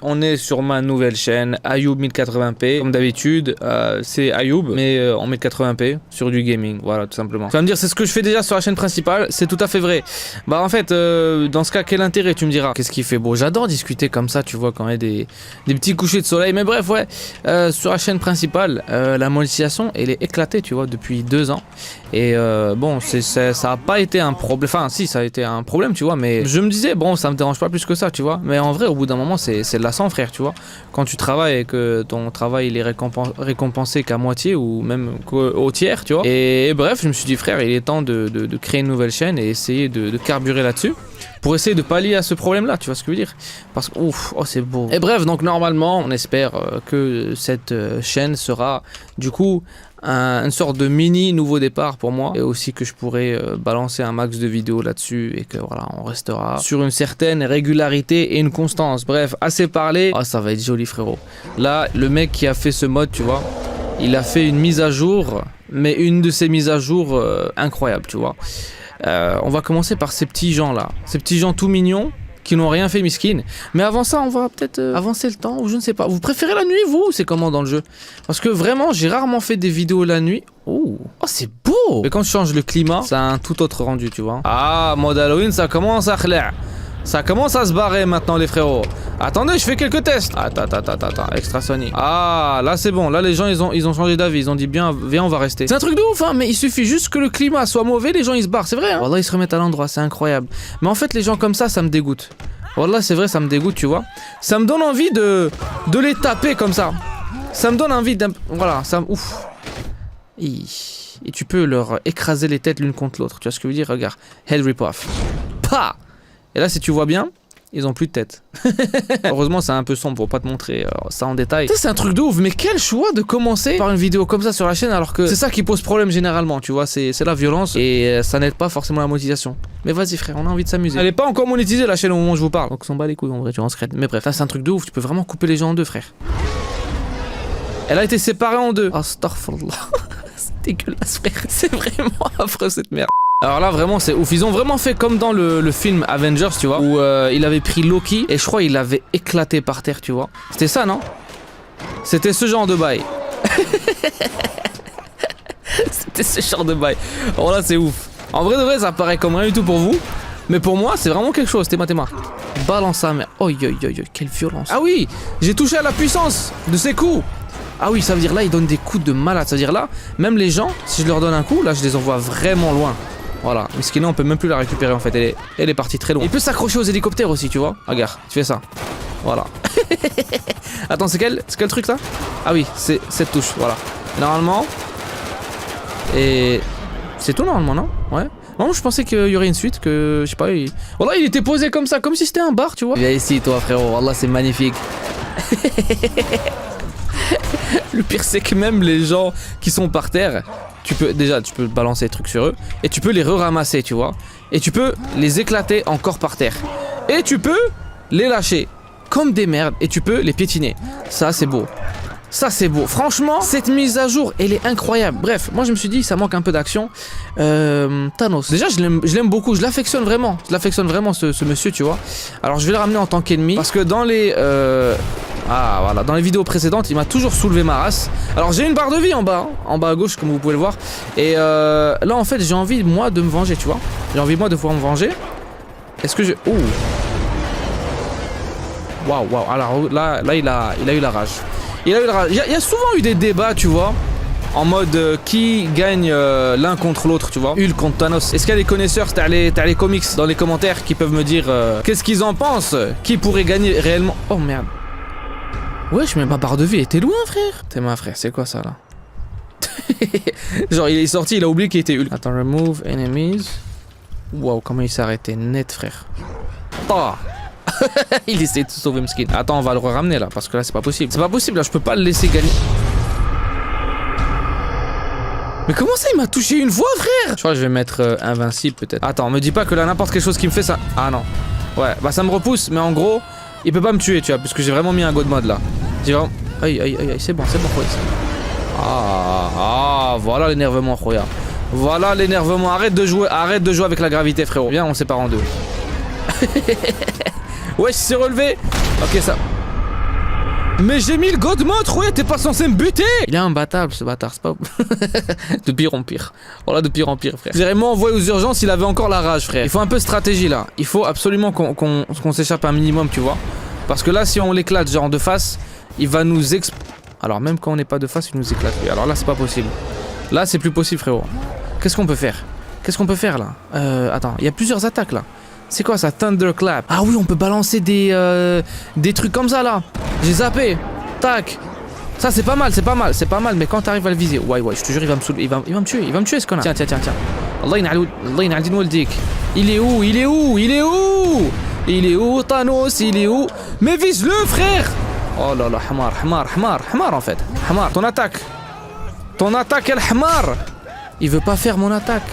On est sur ma nouvelle chaîne, Ayoub 1080p. Comme d'habitude, c'est Ayoub, mais en 1080p, sur du gaming, voilà, tout simplement. Tu vas me dire, c'est ce que je fais déjà sur la chaîne principale, c'est tout à fait vrai. Bah en fait, dans ce cas, quel intérêt, tu me diras? Qu'est-ce qu'il fait beau? J'adore discuter comme ça, tu vois, quand il y a des petits couchers de soleil. Mais bref, ouais, sur la chaîne principale, la monétisation, elle est éclatée, tu vois, depuis 2 ans. Et bon, ça a pas été un problème, enfin si, ça a été un problème, tu vois, mais je me disais, bon, ça me dérange pas plus que ça, tu vois. Mais en vrai, au bout d'un moment, c'est lassant, frère, tu vois. Quand tu travailles et que ton travail il est récompensé qu'à moitié ou même au tiers, tu vois. Et bref, je me suis dit, frère, il est temps de créer une nouvelle chaîne et essayer de carburer là-dessus pour essayer de pallier à ce problème-là, tu vois ce que je veux dire? Parce que, ouf, oh c'est beau. Et bref, donc normalement, on espère que cette chaîne sera, du coup, une sorte de mini nouveau départ pour moi, et aussi que je pourrais balancer un max de vidéos là-dessus et que voilà, on restera sur une certaine régularité et une constance. Bref, assez parlé. Oh, ça va être joli, frérot. Là, le mec qui a fait ce mode, tu vois, il a fait une mise à jour, mais une de ces mises à jour incroyables, tu vois. On va commencer par ces petits gens là, ces petits gens tout mignons qui n'ont rien fait miskin. Mais avant ça, on va peut-être avancer le temps, ou je ne sais pas. Vous préférez la nuit, vous, ou c'est comment dans le jeu? Parce que vraiment, j'ai rarement fait des vidéos la nuit. Oh, c'est beau! Mais quand je change le climat, ça a un tout autre rendu, tu vois. Ah, mode Halloween, ça commence à khla'. Ça commence à se barrer maintenant, les frérots. Attendez, je fais quelques tests. Attends, extra sonic. Ah, là c'est bon. Là les gens ils ont changé d'avis. Ils ont dit bien, viens, on va rester. C'est un truc de ouf, hein. Mais il suffit juste que le climat soit mauvais, les gens ils se barrent. C'est vrai, hein. Wallah, ils se remettent à l'endroit. C'est incroyable. Mais en fait, les gens comme ça me dégoûte. Wallah, c'est vrai, ça me dégoûte, tu vois. Ça me donne envie de les taper comme ça. Ça me donne envie d'un. Voilà, ça. Ouf. Et tu peux leur écraser les têtes l'une contre l'autre. Tu vois ce que je veux dire? Regarde. Hell rip-off. Pa! Et là, si tu vois bien, ils ont plus de tête. Heureusement, c'est un peu sombre pour pas te montrer ça en détail. Ça, c'est un truc de ouf. Mais quel choix de commencer par une vidéo comme ça sur la chaîne, alors que c'est ça qui pose problème généralement, tu vois. C'est la violence et ça n'aide pas forcément la monétisation. Mais vas-y, frère, on a envie de s'amuser. Elle est pas encore monétisée, la chaîne, au moment où je vous parle. Donc, on s'en bat les couilles, en vrai, tu vois, en secret. Mais bref, ça, c'est un truc de ouf. Tu peux vraiment couper les gens en deux, frère. Elle a été séparée en deux. Astaghfirullah. C'est dégueulasse, frère. C'est vraiment affreux, cette merde. Alors là vraiment c'est ouf, ils ont vraiment fait comme dans le film Avengers, tu vois, où il avait pris Loki et je crois il l'avait éclaté par terre, tu vois. C'était ça, non? C'était ce genre de bail. C'était ce genre de bail. Alors là c'est ouf. En vrai de vrai ça paraît comme rien du tout pour vous, mais pour moi c'est vraiment quelque chose, t'es mathéma. Balance ça, mais oi, quelle violence. Ah oui, j'ai touché à la puissance de ces coups. Ah oui, ça veut dire là, ils donnent des coups de malade. Ça veut dire là, même les gens, si je leur donne un coup, là, je les envoie vraiment loin. Voilà, mais ce qui est là, on peut même plus la récupérer en fait. Elle est partie très loin. Il peut s'accrocher aux hélicoptères aussi, tu vois. Regarde, tu fais ça. Voilà. Attends, c'est quel truc là? Ah oui, c'est cette touche, voilà. Normalement. Et. C'est tout normalement, non? Ouais. Non, je pensais qu'il y aurait une suite, que. Je sais pas. Voilà, il était posé comme ça, comme si c'était un bar, tu vois. Viens ici, toi, frérot. Wallah, c'est magnifique. Le pire c'est que même les gens qui sont par terre, tu peux balancer des trucs sur eux et tu peux les re-ramasser, tu vois, et tu peux les éclater encore par terre et tu peux les lâcher comme des merdes et tu peux les piétiner. Ça c'est beau. Ça c'est beau. Franchement, cette mise à jour, elle est incroyable. Bref, moi je me suis dit, ça manque un peu d'action. Thanos. Déjà, je l'aime beaucoup. Je l'affectionne vraiment. Je l'affectionne vraiment, ce monsieur, tu vois. Alors, je vais le ramener en tant qu'ennemi. Parce que dans les... Ah, voilà. Dans les vidéos précédentes, il m'a toujours soulevé ma race. Alors, j'ai une barre de vie en bas. Hein, en bas à gauche, comme vous pouvez le voir. Et là, en fait, j'ai envie, moi, de me venger, tu vois. J'ai envie, moi, de pouvoir me venger. Est-ce que je... Oh. Waouh. Alors, là, il a eu la rage. Il y a souvent eu des débats, tu vois, en mode qui gagne l'un contre l'autre, tu vois. Hulk contre Thanos. Est-ce qu'il y a des connaisseurs, t'as les comics dans les commentaires qui peuvent me dire qu'est-ce qu'ils en pensent? Qui pourrait gagner réellement? Oh merde. Wesh, mais ma barre de vie était loin, frère. T'es ma frère, c'est quoi ça là? Genre, il est sorti, il a oublié qu'il était Hulk. Attends, remove enemies. Waouh, comment il s'est arrêté net, frère. Oh. Il essaie de sauver Mskin. Attends, on va le ramener là, parce que là c'est pas possible. C'est pas possible là, je peux pas le laisser gagner. Mais comment ça il m'a touché une fois, frère? Je crois que je vais mettre invincible peut-être. Attends, me dis pas que là n'importe quelle chose qui me fait ça. Ah non. Ouais, bah ça me repousse, mais en gros, il peut pas me tuer, tu vois, parce que j'ai vraiment mis un god mode là. J'ai vraiment... Aïe, c'est bon, Khoya. Ah, voilà l'énervement, Khoya. Voilà l'énervement. Arrête de jouer avec la gravité, frérot. Viens, on sépare en deux. Ouais, c'est relevé. Ok, ça. Mais j'ai mis le God mode, ouais, t'es pas censé me buter. Il est imbattable ce bâtard, c'est pas... De pire en pire. Voilà, de pire en pire, frère. J'ai vraiment envoyé aux urgences, il avait encore la rage, frère. Il faut un peu de stratégie, là. Il faut absolument qu'on s'échappe un minimum, tu vois. Parce que là, si on l'éclate, genre de face, il va nous Alors, même quand on n'est pas de face, il nous éclate, lui. Alors là, c'est pas possible. Là, c'est plus possible, frérot. Qu'est-ce qu'on peut faire? Qu'est-ce qu'on peut faire, là? Attends, il y a plusieurs attaques, là. C'est quoi ça? Thunderclap. Ah oui, on peut balancer des trucs comme ça là. J'ai zappé. Tac. Ça c'est pas mal, c'est pas mal, c'est pas mal. Mais quand t'arrives à le viser, ouais, je te jure, il va me soulever, il va me tuer, il va me tuer ce connard. Tiens. Allah yin'al waldik. Il est où? Il est où? Il est où? Il est où Thanos? Il est où? Mais vise-le, frère. Oh là là, hamar en fait. Hamar, ton attaque, el hamar. Il veut pas faire mon attaque.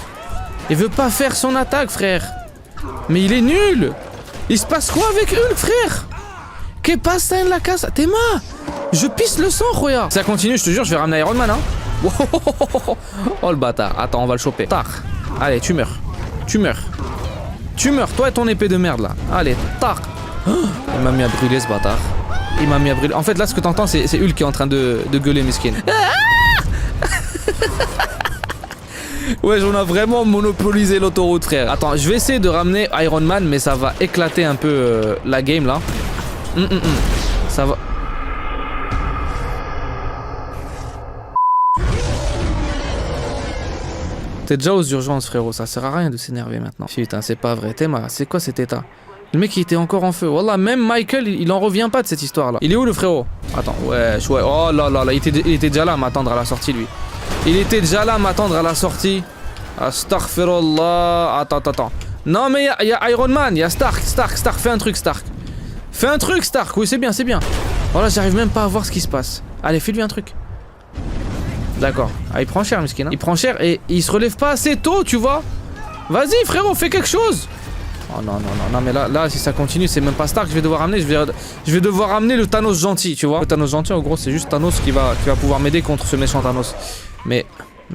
Il veut pas faire son attaque, frère. Mais il est nul. Il se passe quoi avec Hulk, frère? Que pasa en la casa? T'es ma? Je pisse le sang, regarde. Ça continue, je te jure, je vais ramener Iron Man, hein. Oh le bâtard. Attends, on va le choper. Tar. Allez, tu meurs. Tu meurs. Toi et ton épée de merde, là. Allez, tar. Il m'a mis à brûler, ce bâtard. Il m'a mis à brûler. En fait, là, ce que t'entends, c'est Hulk qui est en train de gueuler, miskin. Ouais, on a vraiment monopolisé l'autoroute, frère. Attends, je vais essayer de ramener Iron Man, mais ça va éclater un peu la game, là. Ça va... T'es déjà aux urgences, frérot. Ça sert à rien de s'énerver maintenant. Putain, c'est pas vrai. Théma, c'est quoi cet état? Le mec, il était encore en feu. Wallah, même Michael, il en revient pas de cette histoire-là. Il est où, le frérot? Attends, ouais. Oh là là, il était déjà là à m'attendre à la sortie, lui. Il était déjà là à m'attendre à la sortie. Astaghfirullah. Attends. Non, mais il y a Iron Man, il y a Stark. Fais un truc, Stark. Fais un truc, Stark. Oui, c'est bien. Voilà, j'arrive même pas à voir ce qui se passe. Allez, fais-lui un truc. D'accord. Ah, il prend cher, miskin. Il prend cher et il se relève pas assez tôt, tu vois. Vas-y, frérot, fais quelque chose. Oh non, mais là, si ça continue, c'est même pas Stark que je vais devoir ramener. Je vais devoir ramener le Thanos gentil, tu vois. Le Thanos gentil, en gros, c'est juste Thanos qui va pouvoir m'aider contre ce méchant Thanos. Mais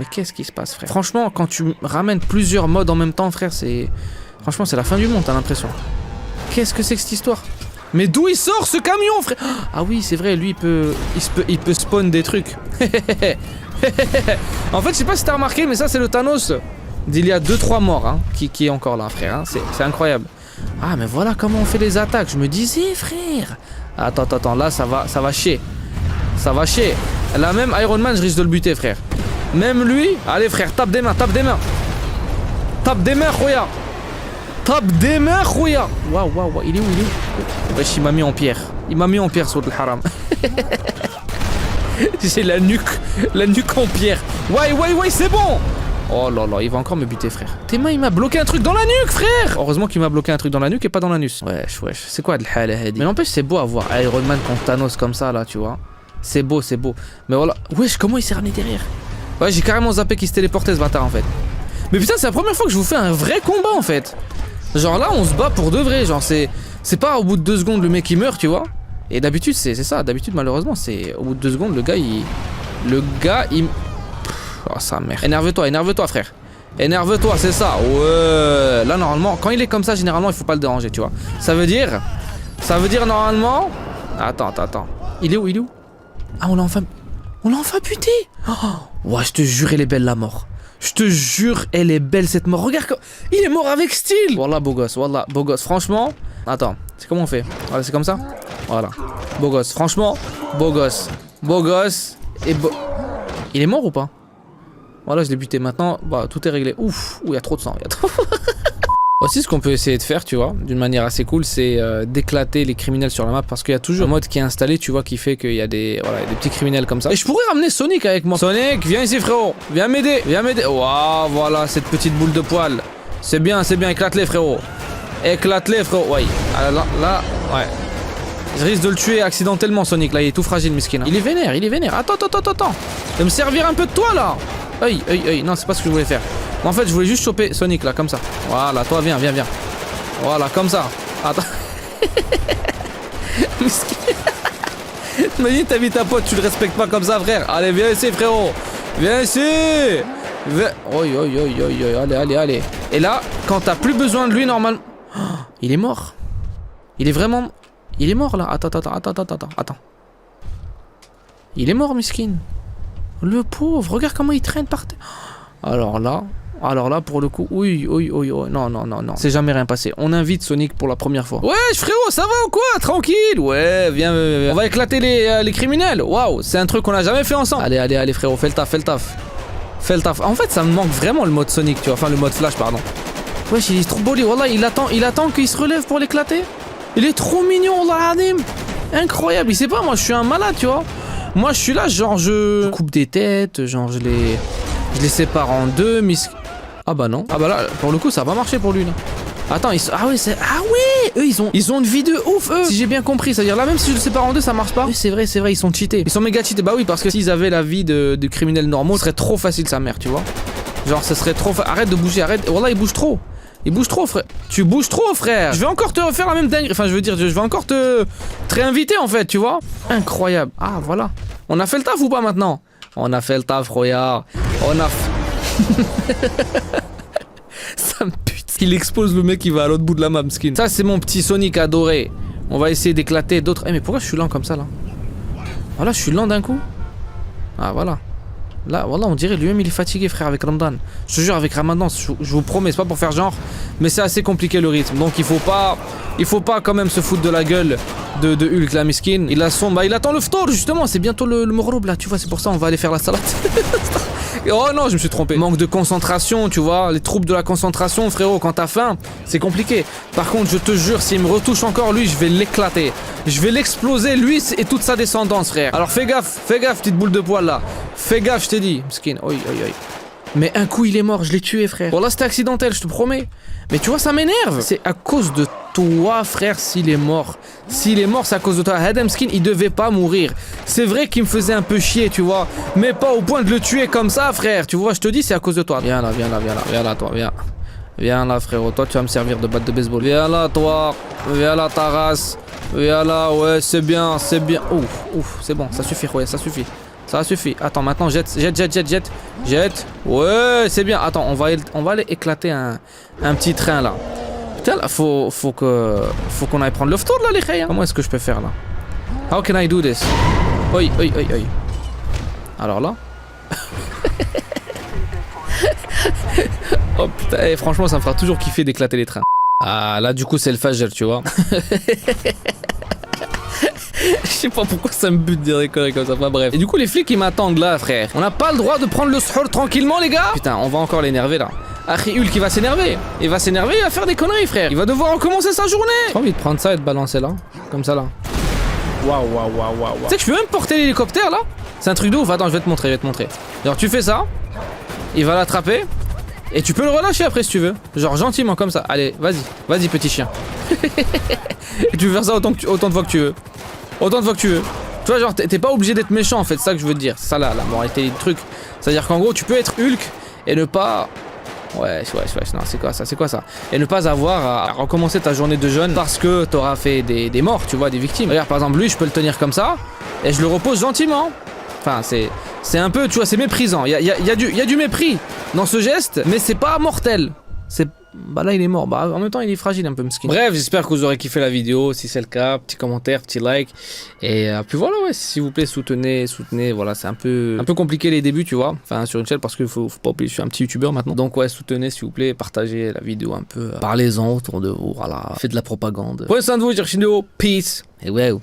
qu'est-ce qui se passe, frère? Franchement, quand tu ramènes plusieurs modes en même temps, frère, c'est... Franchement, c'est la fin du monde, t'as l'impression. Qu'est-ce que c'est que cette histoire? Mais d'où il sort ce camion, frère? Ah oui, c'est vrai, lui, il peut spawn des trucs. En fait, je sais pas si t'as remarqué, mais ça, c'est le Thanos d'il y a 2-3 morts, hein, qui est encore là, frère. Hein. C'est incroyable. Ah, mais voilà comment on fait les attaques. Je me disais, frère. Attends, là, ça va chier. Ça va chier. Là, même Iron Man, je risque de le buter, frère. Même lui. Allez, frère, tape des mains. Tape des mains, Khoya. Waouh. Il est où? Wesh, il m'a mis en pierre. Saut le haram. C'est la nuque en pierre. Ouais, c'est bon. Oh là là, il va encore me buter, frère. Tes mains, il m'a bloqué un truc dans la nuque, frère. Heureusement qu'il m'a bloqué un truc dans la nuque et pas dans l'anus. Wesh. C'est quoi de l'hala hadi? Mais n'empêche, c'est beau à voir Iron Man contre Thanos comme ça, là, tu vois. C'est beau. Mais voilà. Wesh, comment il s'est ramené derrière? Ouais, j'ai carrément zappé qu'il se téléportait, ce bâtard, en fait. Mais putain, c'est la première fois que je vous fais un vrai combat, en fait. Genre là, on se bat pour de vrai. Genre, c'est pas au bout de 2 secondes le mec il meurt, tu vois. Et d'habitude, c'est ça. D'habitude, malheureusement, c'est au bout de 2 secondes, le gars, il... Oh, sa mère. Énerve-toi, frère. Énerve-toi, c'est ça. Ouais. Là, normalement, quand il est comme ça, généralement, il faut pas le déranger, tu vois. Ça veut dire normalement... Attends. Il est où? Ah, on l'a enfin buté. Oh, ouais, je te jure, elle est belle, la mort. Je te jure, elle est belle, cette mort. Regarde, il est mort avec style. Wallah, beau gosse. Franchement... Attends, c'est comment on fait? Voilà, c'est comme ça. Voilà. Beau gosse. Franchement, beau gosse. Et il est mort ou pas? Voilà, je l'ai buté. Maintenant, bah, tout est réglé. Ouf, il y a trop de sang. Aussi, ce qu'on peut essayer de faire, tu vois, d'une manière assez cool, c'est d'éclater les criminels sur la map. Parce qu'il y a toujours un mode qui est installé, tu vois, qui fait qu'il y a des petits criminels comme ça. Et je pourrais ramener Sonic avec moi. Sonic, viens ici, frérot. Viens m'aider. Waouh, voilà, cette petite boule de poil. C'est bien. Éclate-les, frérot. Ouais. Alors, là, ouais. Je risque de le tuer accidentellement, Sonic. Là, il est tout fragile, miskin. Il est vénère. Attends. Tu vas me servir un peu de toi, là. Hey. Non, c'est pas ce que je voulais faire. En fait, je voulais juste choper Sonic, là, comme ça. Voilà, toi, viens. Voilà, comme ça. Attends. Miskin. Imagine, t'as mis ta pote, tu le respectes pas comme ça, frère. Allez, viens ici, frérot. Viens ici. Allez. Et là, quand t'as plus besoin de lui, normalement... Oh, il est mort. Il est mort, là. Attends. Il est mort, miskin. Le pauvre, regarde comment il traîne par terre. Alors là, pour le coup, oui, non. C'est jamais rien passé. On invite Sonic pour la première fois. Ouais, frérot, ça va ou quoi? Tranquille. Ouais, viens. On va éclater les criminels. Waouh, c'est un truc qu'on a jamais fait ensemble. Allez, frérot, fais le taf. En fait, ça me manque vraiment le mode Sonic, tu vois. Enfin, le mode Flash, pardon. Wesh, il est trop beau, Wallah, il attend qu'il se relève pour l'éclater. Il est trop mignon, Wallah Adim. Incroyable, il sait pas, moi je suis un malade, tu vois. Moi je suis là, genre je coupe des têtes, genre je les sépare en deux, Ah bah non. Ah bah là, pour le coup, ça va marcher pour lui là. Attends, ah ouais, eux ils ont une vie de ouf, eux. Si j'ai bien compris, c'est-à-dire là même si je le sépare en deux, ça marche pas. Oui, c'est vrai, ils sont cheatés. Ils sont méga cheatés. Bah oui, parce que s'ils avaient la vie de criminels normaux, ce serait trop facile sa mère, tu vois. Genre ce serait trop arrête de bouger, arrête. Wallah, il bouge trop. Il bouge trop, frère. Tu bouges trop, frère. Je vais encore te refaire la même dinguerie. Enfin, je veux dire, je vais encore te réinviter, en fait, tu vois. Incroyable. Ah, voilà. On a fait le taf ou pas maintenant? On a fait le taf, regarde. Ça me pute. Il expose le mec qui va à l'autre bout de la map, skin. Ça, c'est mon petit Sonic adoré. On va essayer d'éclater d'autres. Eh, mais pourquoi je suis lent comme ça, là? Voilà, je suis lent d'un coup. Ah, voilà. Là, voilà, on dirait lui-même il est fatigué, frère, avec Ramadan. Je te jure, avec Ramadan, je vous promets, c'est pas pour faire genre, mais c'est assez compliqué le rythme. Donc il faut pas quand même se foutre de la gueule de Hulk, la miskin. Il attend le ftor, justement, c'est bientôt le Morob là, tu vois, c'est pour ça on va aller faire la salade. Oh non, je me suis trompé. Manque de concentration, tu vois, les troubles de la concentration, frérot, quand t'as faim, c'est compliqué. Par contre, je te jure, s'il me retouche encore, lui, je vais l'éclater. Je vais l'exploser, lui et toute sa descendance, frère. Alors fais gaffe, petite boule de poil là. Fais gaffe, je t'ai dit. Skin, oi. Mais un coup, il est mort, je l'ai tué, frère. Bon, là, c'était accidentel, je te promets. Mais tu vois, ça m'énerve. C'est à cause de toi, frère, s'il est mort. S'il est mort, c'est à cause de toi. Adam Skin, il devait pas mourir. C'est vrai qu'il me faisait un peu chier, tu vois. Mais pas au point de le tuer comme ça, frère. Tu vois, je te dis, c'est à cause de toi. Viens là, toi, viens. Viens là, frérot. Toi, tu vas me servir de batte de baseball. Viens là, toi. Viens là, ta race. Viens là, ouais, c'est bien. Ouf, c'est bon, ça suffit, ouais, ça suffit. Attends, maintenant, jette. Ouais, c'est bien. Attends, on va aller éclater un petit train, là. Putain, là, faut qu'on aille prendre le ftour, là, les khayas. Comment est-ce que je peux faire, là? How can I do this? Oi. Alors là. Oh putain, et franchement, ça me fera toujours kiffer d'éclater les trains. Ah, là, du coup, c'est le Fajr, tu vois. Je sais pas pourquoi ça me bute de dire des conneries comme ça, enfin bref. Et du coup les flics ils m'attendent là, frère. On n'a pas le droit de prendre le suhoor tranquillement, les gars. Putain, on va encore l'énerver là. Akhi Hulk il va s'énerver. Il va faire des conneries, frère. Il va devoir recommencer sa journée. J'ai envie de prendre ça et de balancer là. Comme ça là. Waouh. Tu sais que je peux même porter l'hélicoptère là. C'est un truc de ouf. Attends, je vais te montrer. Genre tu fais ça. Il va l'attraper. Et tu peux le relâcher après si tu veux. Genre gentiment comme ça. Allez, vas-y petit chien. Et tu peux faire ça autant de fois que tu veux. Tu vois, genre, t'es pas obligé d'être méchant en fait, c'est ça que je veux te dire. C'est ça là, la moralité du truc. C'est-à-dire qu'en gros, tu peux être Hulk et ne pas. Ouais, non, c'est quoi ça? Et ne pas avoir à recommencer ta journée de jeûne parce que t'auras fait des morts, tu vois, des victimes. Regarde, par exemple, lui, je peux le tenir comme ça et je le repose gentiment. Enfin, c'est un peu, tu vois, c'est méprisant. Il y a du mépris dans ce geste, mais c'est pas mortel. Bah là il est mort, bah en même temps il est fragile un peu mesquin. Bref, j'espère que vous aurez kiffé la vidéo. Si c'est le cas, petit commentaire, petit like. Et puis voilà, ouais, s'il vous plaît soutenez, voilà, c'est un peu compliqué les débuts, tu vois. Enfin sur une chaîne parce qu'il faut pas oublier, je suis un petit youtubeur maintenant. Donc ouais, soutenez s'il vous plaît, partagez la vidéo un peu, parlez-en autour de vous, voilà, faites de la propagande. Prenez soin de vous, Jirchindo, peace, et ouais.